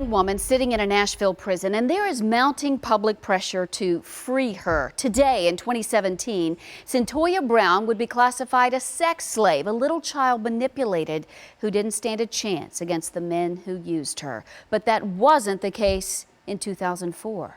Woman sitting in a Nashville prison, and there is mounting public pressure to free her. Today in 2017, Centoya Brown would be classified a sex slave, a little child manipulated who didn't stand a chance against the men who used her. But that wasn't the case in 2004.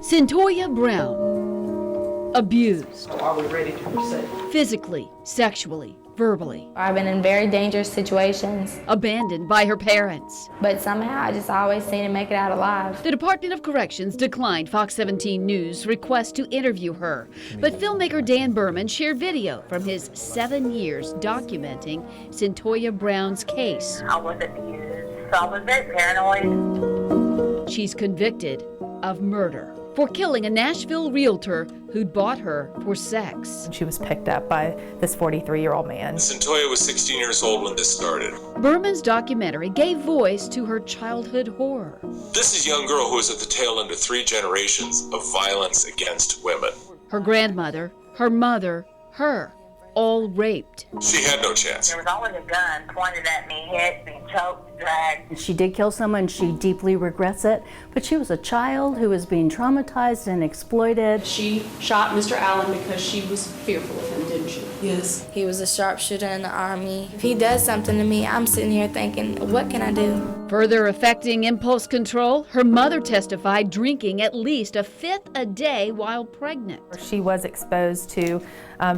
Centoya Brown, abused. Are we ready to proceed? Physically, sexually, verbally. I've been in very dangerous situations. Abandoned by her parents. But somehow I just always seem to make it out alive. The Department of Corrections declined Fox 17 News' request to interview her. But filmmaker Dan Berman shared video from his 7 years documenting Centoya Brown's case. I was abused, so I was very paranoid. She's convicted of murder for killing a Nashville realtor who'd bought her for sex. She was picked up by this 43-year-old man. Centoya was 16 years old when this started. Berman's documentary gave voice to her childhood horror. This is a young girl who is at the tail end of 3 generations of violence against women. Her grandmother, her mother, her, all raped. She had no chance. There was always a gun pointed at me, hit, being choked, dragged. She did kill someone. She deeply regrets it, but she was a child who was being traumatized and exploited. She shot Mr. Allen because she was fearful of him, didn't she? Yes. He was a sharpshooter in the Army. If he does something to me, I'm sitting here thinking, what can I do? Further affecting impulse control, her mother testified drinking at least a fifth a day while pregnant. She was exposed to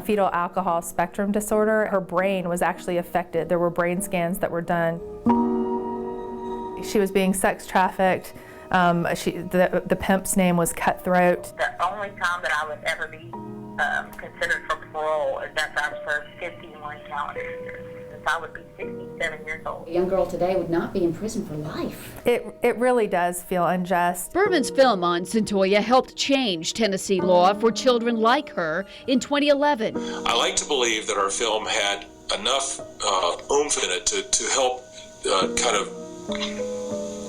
fetal alcohol spectrum disorder. Her brain was actually affected. There were brain scans that were done. She was being sex trafficked. The pimp's name was Cutthroat. The only time that I would ever be considered for parole is after I served 51 calendar years. Since I would be 67 years old. A young girl today would not be in prison for life. It really does feel unjust. Berman's film on Centoya helped change Tennessee law for children like her in 2011. I like to believe that our film had enough oomph in it to help kind of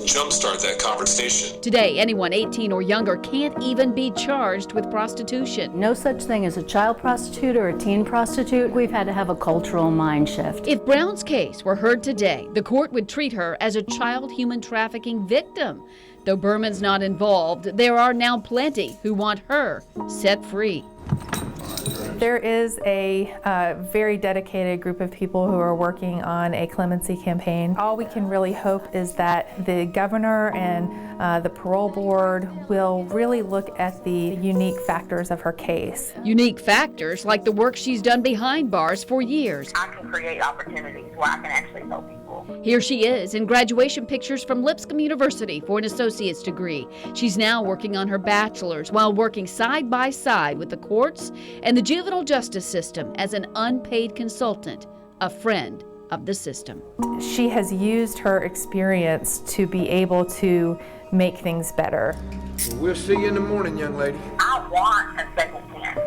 jumpstart that conversation. Today, anyone 18 or younger can't even be charged with prostitution. No such thing as a child prostitute or a teen prostitute. We've had to have a cultural mind shift. If Brown's case were heard today, the court would treat her as a child human trafficking victim. Though Berman's not involved, there are now plenty who want her set free. There is a very dedicated group of people who are working on a clemency campaign. All we can really hope is that the governor and the parole board will really look at the unique factors of her case. Unique factors like the work she's done behind bars for years. I can create opportunities where I can actually help people. Here she is in graduation pictures from Lipscomb University for an associate's degree. She's now working on her bachelor's while working side by side with the courts and the juvenile justice system as an unpaid consultant, a friend of the system. She has used her experience to be able to make things better. We'll see you in the morning, young lady. I want a second chance.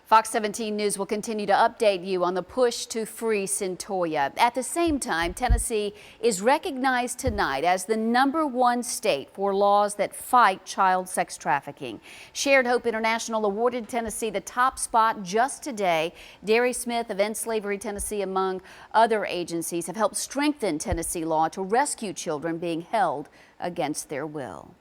Fox 17 News will continue to update you on the push to free Centoya. At the same time, Tennessee is recognized tonight as the #1 state for laws that fight child sex trafficking. Shared Hope International awarded Tennessee the top spot just today. Derry Smith of End Slavery Tennessee, among other agencies, have helped strengthen Tennessee law to rescue children being held against their will.